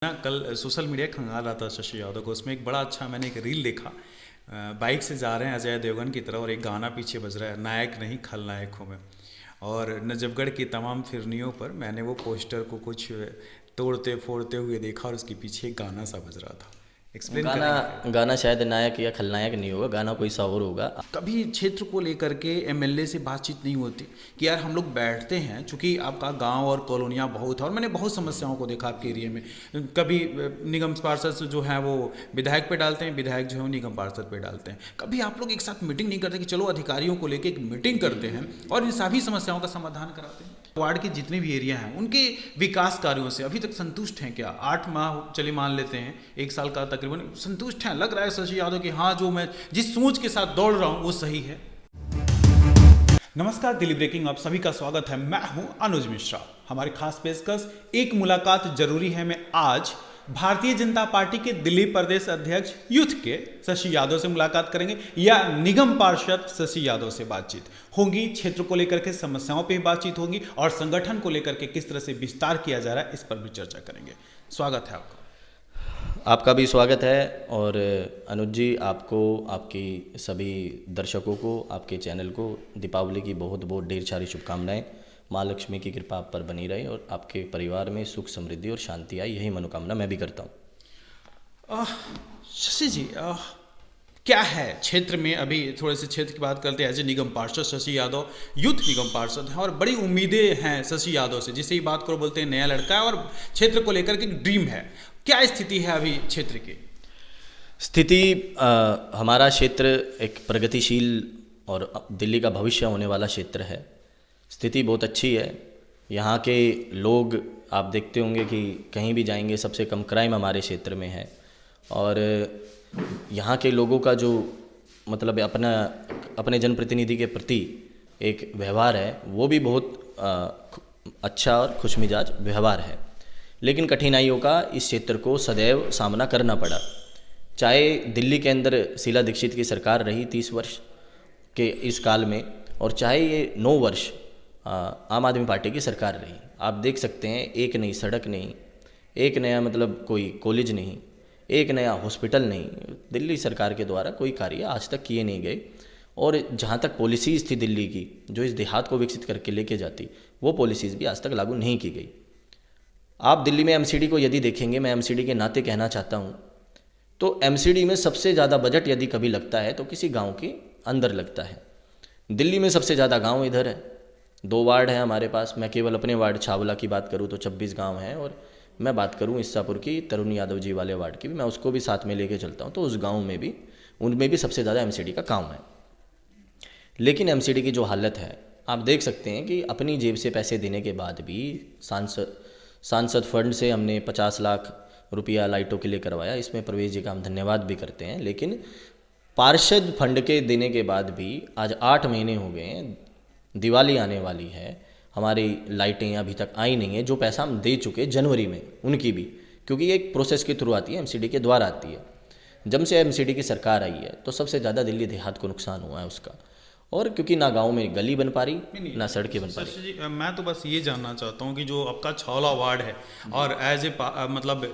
ना कल social media खंगाल रहा था शशि यादव को। उसमें एक बड़ा अच्छा मैंने एक रील देखा। बाइक से जा रहे हैं अजय देवगन की तरफ और एक गाना पीछे बज रहा है, नायक नहीं खलनायक हूँ मैं। और नजफगढ़ की तमाम फिरनियों पर मैंने वो पोस्टर को कुछ तोड़ते फोड़ते हुए देखा और उसके पीछे एक गाना सा बज रहा था। एक्सप्लेन गाना करेंगे क्या? गाना शायद नायक या खलनायक नहीं होगा, गाना कोई सा और होगा। कभी क्षेत्र को लेकर के एमएलए से बातचीत नहीं होती कि यार हम लोग बैठते हैं, चूंकि आपका गांव और कॉलोनियाँ बहुत है और मैंने बहुत समस्याओं को देखा आपके एरिया में। कभी निगम पार्षद जो है वो विधायक पे डालते हैं, विधायक जो है वो निगम पार्षद पे डालते हैं। कभी आप लोग एक साथ मीटिंग नहीं करते कि चलो अधिकारियों को लेकर एक मीटिंग करते हैं और इन सभी समस्याओं का समाधान कराते हैं? वार्ड के जितने भी एरिया हैं उनके विकास कार्यों से अभी तक संतुष्ट हैं क्या? 8 माह चलिए मान लेते हैं, 1 साल का तकरीबन संतुष्ट हैं? लग रहा है शशि यादव कि हाँ, जो मैं जिस सोच के साथ दौड़ रहा हूँ वो सही है? नमस्कार, दिल्ली ब्रेकिंग आप सभी का स्वागत है। मैं हूं अनुज मिश्रा। हमारी खास पेशकश एक मुलाकात जरूरी है में आज भारतीय जनता पार्टी के दिल्ली प्रदेश अध्यक्ष यूथ के शशि यादव से मुलाकात करेंगे या निगम पार्षद शशि यादव से बातचीत होगी। क्षेत्र को लेकर के समस्याओं पे बातचीत होगी और संगठन को लेकर के किस तरह से विस्तार किया जा रहा है इस पर भी चर्चा करेंगे। स्वागत है आपका। आपका भी स्वागत है। और अनुज जी, आपको, आपकी सभी दर्शकों को, आपके चैनल को दीपावली की बहुत बहुत ढेर सारी शुभकामनाएं। माँ लक्ष्मी की कृपा आप पर बनी रहे और आपके परिवार में सुख समृद्धि और शांति आए, यही मनोकामना मैं भी करता हूँ। शशि जी, क्या है क्षेत्र में अभी? थोड़े से क्षेत्र की बात करते हैं। एज ए निगम पार्षद शशि यादव यूथ निगम पार्षद हैं और बड़ी उम्मीदें हैं शशि यादव से। जिसे ही बात करो बोलते हैं नया लड़का है और क्षेत्र को लेकर के ड्रीम है। क्या स्थिति है अभी क्षेत्र की? स्थिति, हमारा क्षेत्र एक प्रगतिशील और दिल्ली का भविष्य होने वाला क्षेत्र है। स्थिति बहुत अच्छी है। यहाँ के लोग, आप देखते होंगे कि कहीं भी जाएंगे सबसे कम क्राइम हमारे क्षेत्र में है। और यहाँ के लोगों का जो मतलब अपने जनप्रतिनिधि के प्रति एक व्यवहार है वो भी बहुत अच्छा और खुशमिजाज व्यवहार है। लेकिन कठिनाइयों का इस क्षेत्र को सदैव सामना करना पड़ा। चाहे दिल्ली के अंदर शीला दीक्षित की सरकार रही 30 वर्ष के इस काल में, और चाहे ये 9 वर्ष आम आदमी पार्टी की सरकार रही। आप देख सकते हैं, एक नई सड़क नहीं, एक नया मतलब कोई कॉलेज नहीं, एक नया हॉस्पिटल नहीं, दिल्ली सरकार के द्वारा कोई कार्य आज तक किए नहीं गए। और जहाँ तक पॉलिसीज़ थी दिल्ली की जो इस देहात को विकसित करके लेके जाती, वो पॉलिसीज़ भी आज तक लागू नहीं की गई। आप दिल्ली में एमसीडी को यदि देखेंगे, मैं एमसीडी के नाते कहना चाहता हूँ, तो एमसीडी में सबसे ज़्यादा बजट यदि कभी लगता है तो किसी गांव के अंदर लगता है। दिल्ली में सबसे ज़्यादा गांव इधर है। 2 वार्ड हैं हमारे पास। मैं केवल अपने वार्ड छावला की बात करूँ तो 26 गांव हैं, और मैं बात करूँ ईसापुर की तरुण यादव जी वाले वार्ड की भी, मैं उसको भी साथ में लेके चलता हूँ, तो उस गाँव में भी, उनमें भी सबसे ज़्यादा एमसीडी का काम है। लेकिन एमसीडी की जो हालत है, आप देख सकते हैं कि अपनी जेब से पैसे देने के बाद भी सांसद फंड से हमने 50 लाख रुपया लाइटों के लिए करवाया। इसमें प्रवेश जी का हम धन्यवाद भी करते हैं। लेकिन पार्षद फंड के देने के बाद भी आज 8 महीने हो गए हैं, दिवाली आने वाली है, हमारी लाइटें अभी तक आई नहीं है। जो पैसा हम दे चुके जनवरी में, उनकी भी, क्योंकि ये एक प्रोसेस के थ्रू आती है, एमसीडी के द्वारा आती है। जब से एमसीडी की सरकार आई है तो सबसे ज़्यादा दिल्ली देहात को नुकसान हुआ है उसका। और क्योंकि ना गांव में गली बन पा रही, ना सड़कें बन पा रही। शशि जी, मैं तो बस ये जानना चाहता हूँ कि जो आपका छावला वार्ड है और एज ए मतलब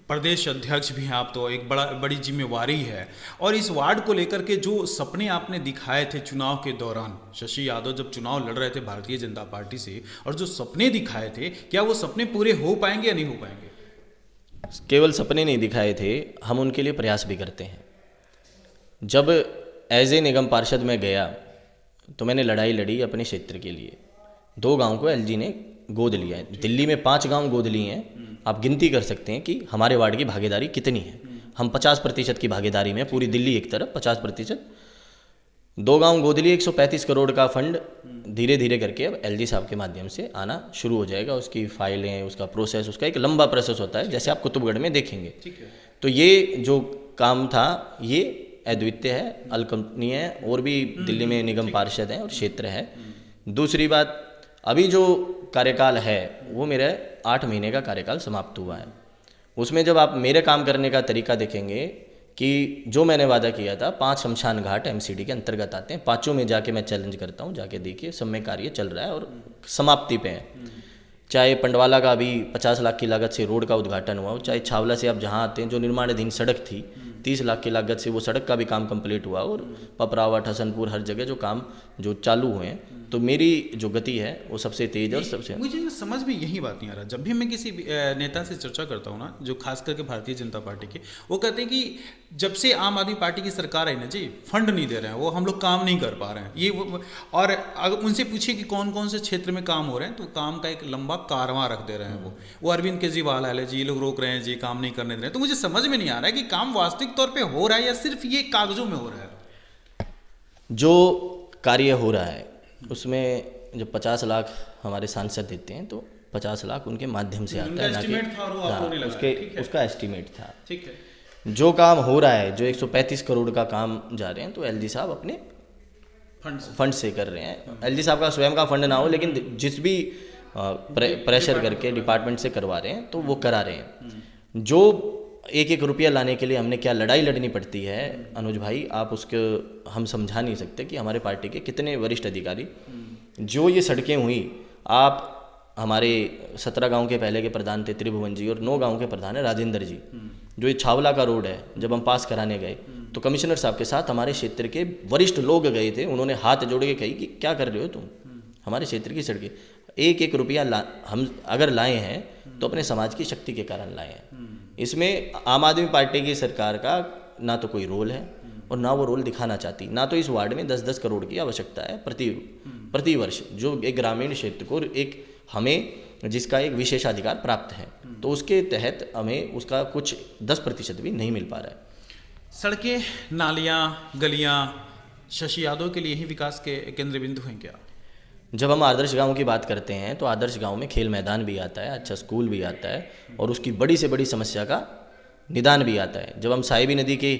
प्रदेश अध्यक्ष भी हैं आप, तो एक बड़ी जिम्मेवारी है। और इस वार्ड को लेकर के जो सपने आपने दिखाए थे चुनाव के दौरान, शशि यादव जब चुनाव लड़ रहे थे भारतीय जनता पार्टी से, और जो सपने दिखाए थे, क्या वो सपने पूरे हो पाएंगे या नहीं हो पाएंगे? केवल सपने नहीं दिखाए थे, हम उनके लिए प्रयास भी करते हैं। जब एज ए निगम पार्षद में गया तो मैंने लड़ाई लड़ी अपने क्षेत्र के लिए। 2 गांव को एलजी ने गोद लिया है। दिल्ली में 5 गांव गोद लिए हैं। आप गिनती कर सकते हैं कि हमारे वार्ड की भागीदारी कितनी है। हम 50% की भागीदारी में, पूरी दिल्ली एक तरफ 50%। 2 गांव गोद लिए, 135 करोड़ का फंड धीरे धीरे करके अब एलजी साहब के माध्यम से आना शुरू हो जाएगा। उसकी फाइलें, उसका प्रोसेस, उसका एक लंबा प्रोसेस होता है, जैसे आप कुतुबगढ़ में देखेंगे। तो ये जो काम था ये अद्वितीय है, अकल्पनीय है। और भी दिल्ली में निगम पार्षद हैं और क्षेत्र है। दूसरी बात, अभी जो कार्यकाल है वो मेरा 8 महीने का कार्यकाल समाप्त हुआ है। उसमें जब आप मेरे काम करने का तरीका देखेंगे कि जो मैंने वादा किया था, 5 शमशान घाट एमसीडी के अंतर्गत आते हैं, 5 में जाके मैं चैलेंज करता हूँ, जाके देखिए सब में कार्य चल रहा है और समाप्ति पे है। चाहे पंडवाला का अभी 50 लाख की लागत से रोड का उद्घाटन हुआ हो, चाहे छावला से आप जहाँ आते हैं जो निर्माणाधीन सड़क थी 30 लाख की लागत से वो सड़क का भी काम कंप्लीट हुआ, और पपरावट हसनपुर हर जगह जो काम जो चालू हुए हैं। तो मेरी जो गति है वो सबसे तेज और सबसे मुझे ना समझ में यही बात नहीं आ रहा, जब भी मैं किसी नेता से चर्चा करता हूँ ना, जो खास करके भारतीय जनता पार्टी के, वो कहते हैं कि जब से आम आदमी पार्टी की सरकार आई ना जी, फंड नहीं दे रहे हैं, वो हम लोग काम नहीं कर पा रहे हैं और अगर उनसे पूछिए कि कौन कौन से क्षेत्र में काम हो रहे हैं, तो काम का एक लंबा कारवां रख दे रहे हैं वो अरविंद केजरीवाल है जी, ये लोग रोक रहे हैं जी, काम नहीं करने दे रहे हैं। तो मुझे समझ में नहीं आ रहा है कि काम वास्तविक तौर पर हो रहा है या सिर्फ ये कागजों में हो रहा है। जो कार्य हो रहा है उसमें जब 50 लाख हमारे सांसद देते हैं तो 50 लाख उनके माध्यम से आता है, ना कि उसका एस्टीमेट था। ठीक है। जो काम हो रहा है, जो 135 करोड़ का काम जा रहे हैं, तो एलजी साहब अपने फंड से कर रहे हैं। एलजी साहब का स्वयं का फंड ना हो, लेकिन जिस भी प्रेशर करके डिपार्टमेंट से करवा रहे हैं तो वो करा रहे हैं। जो एक एक रुपया लाने के लिए हमने क्या लड़ाई लड़नी पड़ती है अनुज भाई, आप उसको हम समझा नहीं सकते कि हमारे पार्टी के कितने वरिष्ठ अधिकारी, जो ये सड़कें हुई, आप हमारे 17 गांव के पहले के प्रधान थे त्रिभुवन जी, और 9 गांव के प्रधान है राजेंद्र जी। जो ये छावला का रोड है, जब हम पास कराने गए तो कमिश्नर साहब के साथ हमारे क्षेत्र के वरिष्ठ लोग गए थे, उन्होंने हाथ जोड़ के कही कि क्या कर रहे हो तुम, हमारे क्षेत्र की सड़कें एक एक रुपया हम अगर लाए हैं तो अपने समाज की शक्ति के कारण लाए हैं। इसमें आम आदमी पार्टी की सरकार का ना तो कोई रोल है और ना वो रोल दिखाना चाहती। ना तो इस वार्ड में 10-10 करोड़ की आवश्यकता है प्रति वर्ष, जो एक ग्रामीण क्षेत्र को एक हमें जिसका एक विशेषाधिकार प्राप्त है, तो उसके तहत हमें उसका कुछ 10% भी नहीं मिल पा रहा है। सड़कें, नालियाँ, गलियाँ शशि यादव के लिए ही विकास के केंद्र बिंदु हैं क्या? जब हम आदर्श गांव की बात करते हैं तो आदर्श गांव में खेल मैदान भी आता है, अच्छा स्कूल भी आता है, और उसकी बड़ी से बड़ी समस्या का निदान भी आता है। जब हम साहिबी नदी के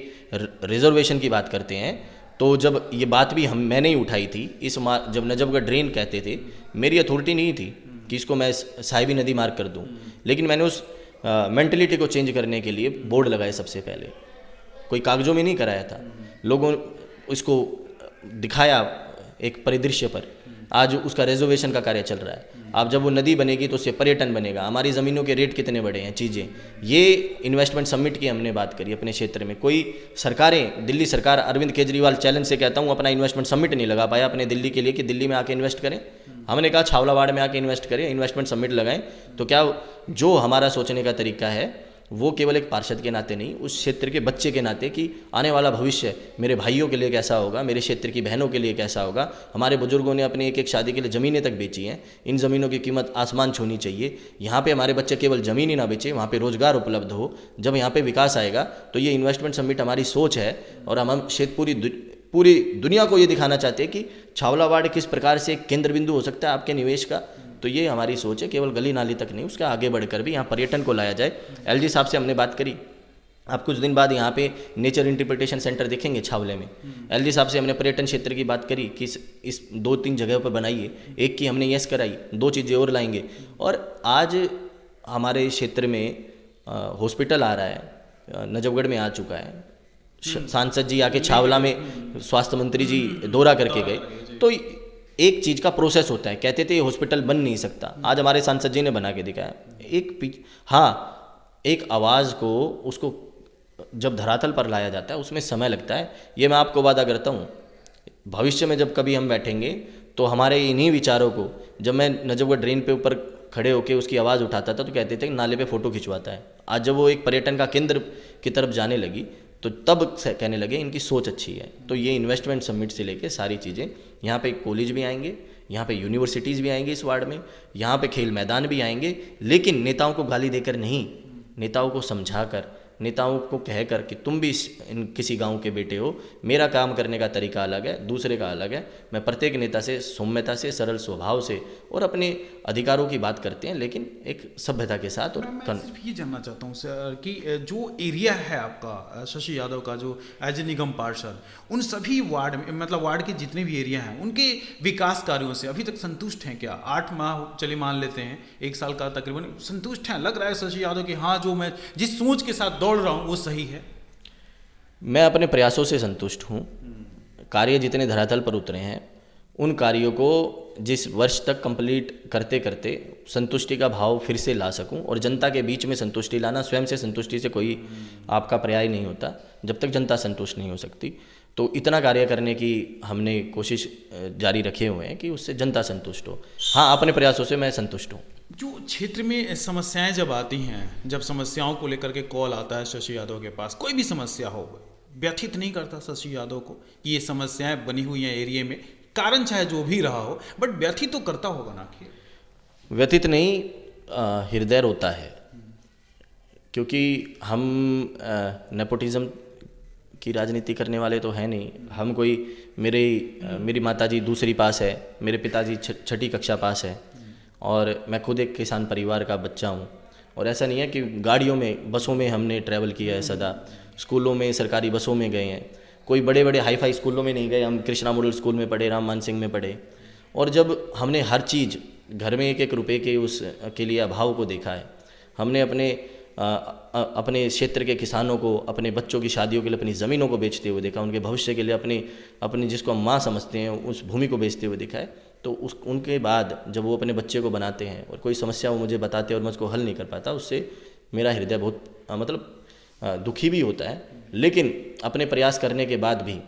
रिजर्वेशन की बात करते हैं तो जब ये बात भी मैंने ही उठाई थी, जब नजफगढ़ ड्रेन कहते थे, मेरी अथॉरिटी नहीं थी कि इसको मैं साहिबी नदी मार्क कर दूं, लेकिन मैंने उस मेंटलिटी को चेंज करने के लिए बोर्ड लगाए। सबसे पहले कोई कागजों में नहीं कराया था, लोगों इसको दिखाया एक परिदृश्य पर। आज उसका रिजर्वेशन का कार्य चल रहा है। अब जब वो नदी बनेगी तो उससे पर्यटन बनेगा, हमारी ज़मीनों के रेट कितने बढ़े हैं, चीज़ें। ये इन्वेस्टमेंट समिट की हमने बात करी अपने क्षेत्र में। कोई सरकारें, दिल्ली सरकार, अरविंद केजरीवाल चैलेंज से कहता हूँ, अपना इन्वेस्टमेंट समिट नहीं लगा पाया अपने दिल्ली के लिए कि दिल्ली में आके इन्वेस्ट करें। हमने कहा छावलावाड़ में आके इन्वेस्ट करें, इन्वेस्टमेंट समिट लगाएं। तो क्या जो हमारा सोचने का तरीका है वो केवल एक पार्षद के नाते नहीं, उस क्षेत्र के बच्चे के नाते कि आने वाला भविष्य मेरे भाइयों के लिए कैसा होगा, मेरे क्षेत्र की बहनों के लिए कैसा होगा। हमारे बुजुर्गों ने अपनी एक एक शादी के लिए ज़मीनें तक बेची हैं, इन ज़मीनों की कीमत आसमान छूनी चाहिए। यहाँ पे हमारे बच्चे केवल ज़मीन ही ना बेचे, वहाँ पे रोज़गार उपलब्ध हो। जब यहाँ पे विकास आएगा तो ये इन्वेस्टमेंट समिट हमारी सोच है, और हम पूरी दुनिया को ये दिखाना चाहते हैं कि छावलावाड़ किस प्रकार से एक केंद्र बिंदु हो सकता है आपके निवेश का। तो ये हमारी सोच है, केवल गली नाली तक नहीं, उसका आगे बढ़कर भी यहाँ पर्यटन को लाया जाए। एलजी साहब से हमने बात करी, आप कुछ दिन बाद यहाँ पे नेचर इंटरप्रिटेशन सेंटर देखेंगे छावले में। एलजी साहब से हमने पर्यटन क्षेत्र की बात करी कि इस 2-3 जगह पर बनाइए, एक की हमने यस कराई, 2 चीज़ें और लाएंगे। और आज हमारे क्षेत्र में हॉस्पिटल आ रहा है, नजफगढ़ में आ चुका है। सांसद जी आके छावला में स्वास्थ्य मंत्री जी दौरा करके गए। तो एक चीज़ का प्रोसेस होता है, कहते थे ये हॉस्पिटल बन नहीं सकता, आज हमारे सांसद जी ने बना के दिखाया। एक आवाज़ को उसको जब धरातल पर लाया जाता है उसमें समय लगता है। ये मैं आपको वादा करता हूँ, भविष्य में जब कभी हम बैठेंगे तो हमारे इन्हीं विचारों को, जब मैं नजफगढ़ ड्रेन पे ऊपर खड़े होकर उसकी आवाज़ उठाता था तो कहते थे नाले पे फ़ोटो खिंचवाता है। आज जब वो एक पर्यटन का केंद्र की तरफ जाने लगी तो तब कहने लगे इनकी सोच अच्छी है। तो ये इन्वेस्टमेंट समिट से लेके सारी चीज़ें, यहाँ पे कॉलेज भी आएंगे, यहाँ पे यूनिवर्सिटीज़ भी आएंगी इस वार्ड में, यहाँ पे खेल मैदान भी आएंगे, लेकिन नेताओं को गाली देकर नहीं, नेताओं को समझाकर, नेताओं को कहकर कि तुम भी किसी गांव के बेटे हो, मेरा काम करने का तरीका अलग है, दूसरे का अलग है। मैं प्रत्येक नेता से सौम्यता से, सरल स्वभाव से और अपने अधिकारों की बात करते हैं, लेकिन एक सभ्यता के साथ। और मैं सिर्फ ये जानना चाहता हूँ सर कि जो एरिया है आपका शशि यादव का, जो एज ए निगम पार्षद, उन सभी वार्ड में, मतलब वार्ड के जितने भी एरिया हैं, उनके विकास कार्यों से अभी तक संतुष्ट हैं क्या? 8 माह चलिए मान लेते हैं, 1 साल का तकरीबन, संतुष्ट हैं? लग रहा है शशि यादव कि हाँ, जो मैं जिस सोच के साथ दौड़ रहा हूँ वो सही है? मैं अपने प्रयासों से संतुष्ट हूँ। कार्य जितने धरातल पर उतरे हैं उन कार्यों को जिस वर्ष तक कंप्लीट करते करते संतुष्टि का भाव फिर से ला सकूं, और जनता के बीच में संतुष्टि लाना, स्वयं से संतुष्टि से कोई आपका पर्याय नहीं होता जब तक जनता संतुष्ट नहीं हो सकती। तो इतना कार्य करने की हमने कोशिश जारी रखे हुए हैं कि उससे जनता संतुष्ट हो। हाँ, अपने प्रयासों से मैं संतुष्ट हूँ। जो क्षेत्र में समस्याएं जब आती हैं, जब समस्याओं को लेकर के कॉल आता है शशि यादव के पास, कोई भी समस्या हो, व्यथित नहीं करता शशि यादव को कि ये समस्याएं बनी हुई हैं एरिया में, कारण चाहे जो भी रहा हो, बट व्यथित तो करता होगा ना? कि व्यथित नहीं, हृदय रोता है, क्योंकि हम नेपोटिज्म की राजनीति करने वाले तो हैं नहीं। हम कोई मेरी माताजी दूसरी पास है, मेरे पिताजी छठी कक्षा पास है, और मैं खुद एक किसान परिवार का बच्चा हूँ। और ऐसा नहीं है कि गाड़ियों में, बसों में हमने ट्रैवल किया है सदा, स्कूलों में, सरकारी बसों में गए हैं, कोई बड़े बड़े हाई फाई स्कूलों में नहीं गए। हम कृष्णा मॉडल स्कूल में पढ़े, राम मान सिंह में पढ़े, और जब हमने हर चीज़ घर में एक एक रुपए के उसके लिए अभाव को देखा है, हमने अपने क्षेत्र के किसानों को अपने बच्चों की शादियों के लिए अपनी ज़मीनों को बेचते हुए देखा, उनके भविष्य के लिए अपनी जिसको हम माँ समझते हैं उस भूमि को बेचते हुए देखा है। तो उनके बाद जब वो अपने बच्चे को बनाते हैं और कोई समस्या वो मुझे बताते हैं और मैं उसको हल नहीं कर पाता, उससे मेरा हृदय बहुत दुखी भी होता है। लेकिन अपने प्रयास करने के बाद भी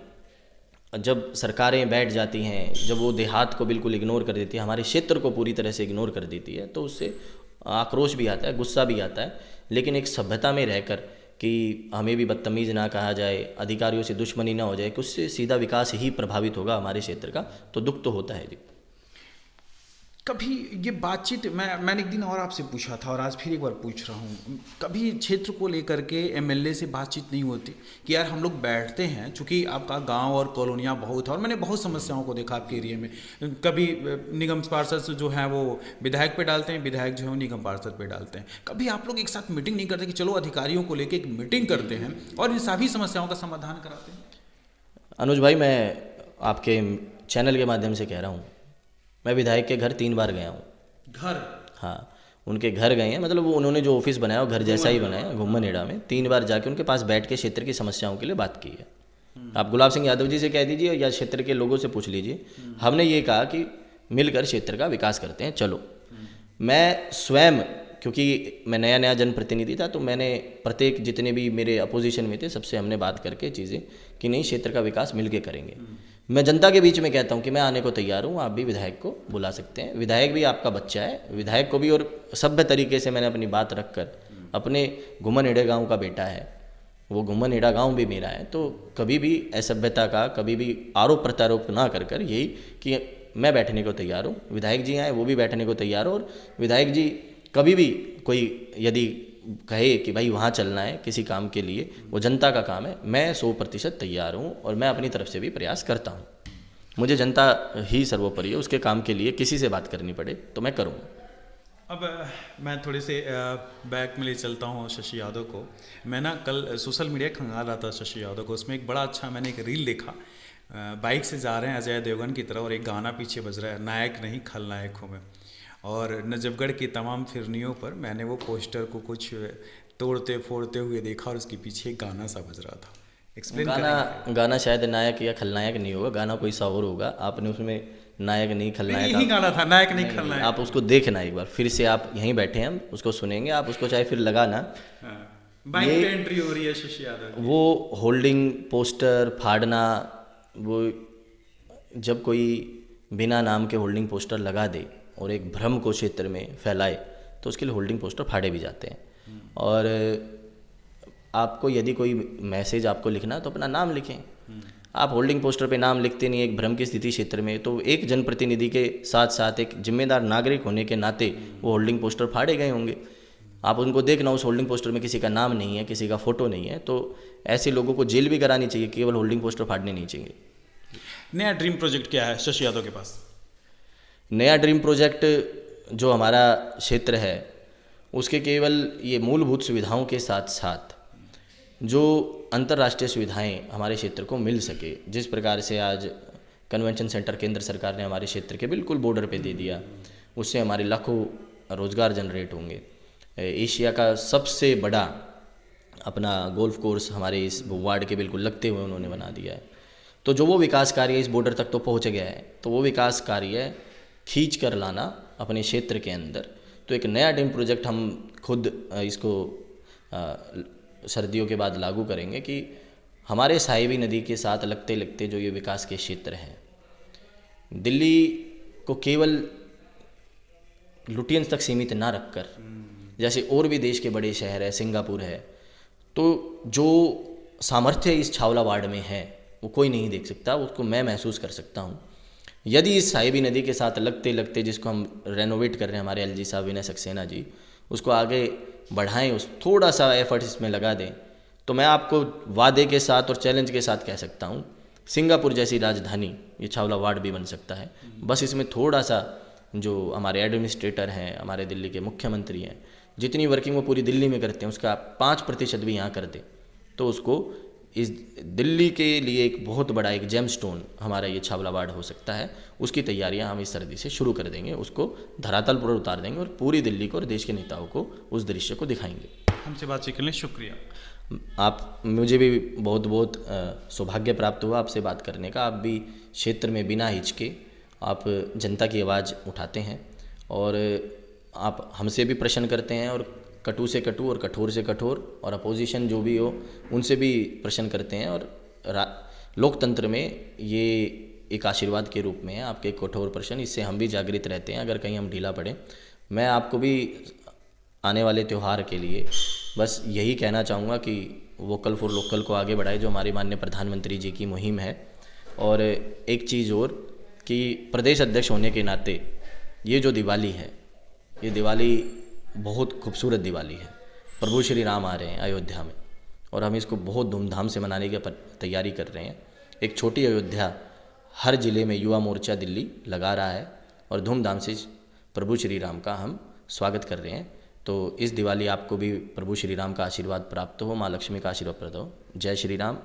जब सरकारें बैठ जाती हैं, जब वो देहात को बिल्कुल इग्नोर कर देती है, हमारे क्षेत्र को पूरी तरह से इग्नोर कर देती है, तो उससे आक्रोश भी आता है, गुस्सा भी आता है। लेकिन एक सभ्यता में रहकर कि हमें भी बदतमीज़ ना कहा जाए, अधिकारियों से दुश्मनी ना हो जाए, कि उससे सीधा विकास ही प्रभावित होगा हमारे क्षेत्र का, तो दुख तो होता है जी। कभी ये बातचीत मैंने एक दिन और आपसे पूछा था और आज फिर एक बार पूछ रहा हूँ, कभी क्षेत्र को लेकर के एमएलए से बातचीत नहीं होती कि यार हम लोग बैठते हैं, चूँकि आपका गांव और कॉलोनियाँ बहुत है और मैंने बहुत समस्याओं को देखा आपके एरिया में, कभी निगम पार्षद जो हैं वो विधायक पे डालते हैं, विधायक जो है वो निगम पार्षद पे डालते हैं, कभी आप लोग एक साथ मीटिंग नहीं करते कि चलो अधिकारियों को लेकर एक मीटिंग करते हैं और इन सभी समस्याओं का समाधान कराते हैं? अनुज भाई, मैं आपके चैनल के माध्यम से कह रहा हूँ, मैं विधायक के घर 3 बार गया हूँ। घर? हाँ, उनके घर गए हैं, मतलब वो उन्होंने जो ऑफिस बनाया वो घर जैसा ही बनाया, घुम्मनहेड़ा में 3 बार जाके उनके पास बैठ के क्षेत्र की समस्याओं के लिए बात की है। आप गुलाब सिंह यादव जी से कह दीजिए या क्षेत्र के लोगों से पूछ लीजिए, हमने ये कहा कि मिलकर क्षेत्र का विकास करते हैं, चलो। मैं स्वयं, क्योंकि मैं नया नया जनप्रतिनिधि था, तो मैंने प्रत्येक जितने भी मेरे अपोजिशन में थे सबसे हमने बात करके चीज़ें कि नहीं, क्षेत्र का विकास मिल के करेंगे। मैं जनता के बीच में कहता हूँ कि मैं आने को तैयार हूँ, आप भी विधायक को बुला सकते हैं, विधायक भी आपका बच्चा है, विधायक को भी, और सभ्य तरीके से मैंने अपनी बात रखकर, अपने घुम्मनहेड़ा गांव का बेटा है वो, घुम्मनहेड़ा गांव भी मेरा है, तो कभी भी असभ्यता का कभी भी आरोप प्रत्यारोप ना कर यही कि मैं बैठने को तैयार हूँ, विधायक जी आए वो भी बैठने को तैयार हो, और विधायक जी कभी भी कोई यदि कहे कि भाई वहाँ चलना है किसी काम के लिए, वो जनता का काम है, मैं 100% तैयार हूँ और मैं अपनी तरफ से भी प्रयास करता हूँ। मुझे जनता ही सर्वोपरि है, उसके काम के लिए किसी से बात करनी पड़े तो मैं करूँगा। अब मैं थोड़े से बैक में ले चलता हूँ शशि यादव को। मैं ना कल सोशल मीडिया खंगाल रहा था शशि यादव को, उसमें एक बड़ा अच्छा मैंने एक रील देखा, बाइक से जा रहे हैं अजय देवगन की तरफ और एक गाना पीछे बज रहा है, नायक नहीं खलनायक हूँ मैं। और नजफगढ़ की तमाम फिरनियों पर मैंने वो पोस्टर को कुछ तोड़ते फोड़ते हुए देखा और उसके पीछे एक गाना सा बज रहा था। एक्सप्लेन करेंगे? गाना शायद नायक या खलनायक नहीं होगा, गाना कोई सा और होगा। आपने उसमें नायक नहीं खलनायक, यही गाना था, नायक नहीं खलनायक। आप उसको देखना एक बार फिर से, आप यहीं बैठे हैं, हम उसको सुनेंगे, आप उसको चाहे फिर लगाना। बाइक पे एंट्री हो रही है शशि यादव। वो होल्डिंग पोस्टर फाड़ना, वो जब कोई बिना नाम के होल्डिंग पोस्टर लगा दे और एक भ्रम को क्षेत्र में फैलाए तो उसके लिए होल्डिंग पोस्टर फाड़े भी जाते हैं। और आपको यदि कोई मैसेज आपको लिखना है तो अपना नाम लिखें। आप होल्डिंग पोस्टर पे नाम लिखते नहीं, एक भ्रम की स्थिति क्षेत्र में, तो एक जनप्रतिनिधि के साथ साथ एक जिम्मेदार नागरिक होने के नाते वो होल्डिंग पोस्टर फाड़े गए होंगे। आप उनको देखना, उस होल्डिंग पोस्टर में किसी का नाम नहीं है, किसी का फोटो नहीं है, तो ऐसे लोगों को जेल भी करानी चाहिए, केवल होल्डिंग पोस्टर फाड़ने नहीं चाहिए। नया ड्रीम प्रोजेक्ट क्या है शशि यादव के पास? नया ड्रीम प्रोजेक्ट जो हमारा क्षेत्र है उसके केवल ये मूलभूत सुविधाओं के साथ साथ जो अंतर्राष्ट्रीय सुविधाएं हमारे क्षेत्र को मिल सके, जिस प्रकार से आज कन्वेंशन सेंटर केंद्र सरकार ने हमारे क्षेत्र के बिल्कुल बॉर्डर पे दे दिया, उससे हमारे लाखों रोज़गार जनरेट होंगे। एशिया का सबसे बड़ा अपना गोल्फ कोर्स हमारे इस वार्ड के बिल्कुल लगते हुए उन्होंने बना दिया है। तो जो वो विकास कार्य इस बॉर्डर तक तो पहुंच गया है, तो वो विकास कार्य खींच कर लाना अपने क्षेत्र के अंदर, तो एक नया डैम प्रोजेक्ट हम खुद इसको सर्दियों के बाद लागू करेंगे कि हमारे साहिबी नदी के साथ लगते लगते जो ये विकास के क्षेत्र हैं, दिल्ली को केवल लुटियंस तक सीमित ना रखकर, जैसे और भी देश के बड़े शहर है, सिंगापुर है, तो जो सामर्थ्य इस छावला वार्ड में है वो कोई नहीं देख सकता, उसको मैं महसूस कर सकता हूँ। यदि इस साहिबी नदी के साथ लगते लगते, जिसको हम रेनोवेट कर रहे हैं हमारे एलजी साहब विनय सक्सेना जी, उसको आगे बढ़ाएं, उस थोड़ा सा एफर्ट इसमें लगा दें, तो मैं आपको वादे के साथ और चैलेंज के साथ कह सकता हूँ सिंगापुर जैसी राजधानी ये छावला वार्ड भी बन सकता है। बस इसमें थोड़ा सा जो हमारे एडमिनिस्ट्रेटर हैं, हमारे दिल्ली के मुख्यमंत्री हैं, जितनी वर्किंग वो पूरी दिल्ली में करते हैं उसका 5% भी यहाँ कर दें, तो उसको इस दिल्ली के लिए एक बहुत बड़ा एक जेम स्टोन हमारा ये छावला वार्ड हो सकता है। उसकी तैयारियां हम इस सर्दी से शुरू कर देंगे, उसको धरातल पर उतार देंगे और पूरी दिल्ली को और देश के नेताओं को उस दृश्य को दिखाएंगे। हमसे बातचीत करने शुक्रिया। आप, मुझे भी बहुत बहुत सौभाग्य प्राप्त हुआ आपसे बात करने का। आप भी क्षेत्र में बिना हिचके आप जनता की आवाज़ उठाते हैं और आप हमसे भी प्रश्न करते हैं, और कटु से कटु और कठोर से कठोर, और अपोजिशन जो भी हो उनसे भी प्रश्न करते हैं। और लोकतंत्र में ये एक आशीर्वाद के रूप में है आपके कठोर प्रश्न, इससे हम भी जागृत रहते हैं अगर कहीं हम ढीला पड़े। मैं आपको भी आने वाले त्यौहार के लिए बस यही कहना चाहूँगा कि वोकल फॉर लोकल को आगे बढ़ाए, जो हमारे माननीय प्रधानमंत्री जी की मुहिम है। और एक चीज़ और कि प्रदेश अध्यक्ष होने के नाते ये जो दिवाली है, ये दिवाली बहुत खूबसूरत दिवाली है। प्रभु श्री राम आ रहे हैं अयोध्या में और हम इसको बहुत धूमधाम से मनाने की तैयारी कर रहे हैं। एक छोटी अयोध्या हर ज़िले में युवा मोर्चा दिल्ली लगा रहा है और धूमधाम से प्रभु श्री राम का हम स्वागत कर रहे हैं। तो इस दिवाली आपको भी प्रभु श्री राम का आशीर्वाद प्राप्त हो, माँ लक्ष्मी का आशीर्वाद प्राप्त हो। जय श्री राम,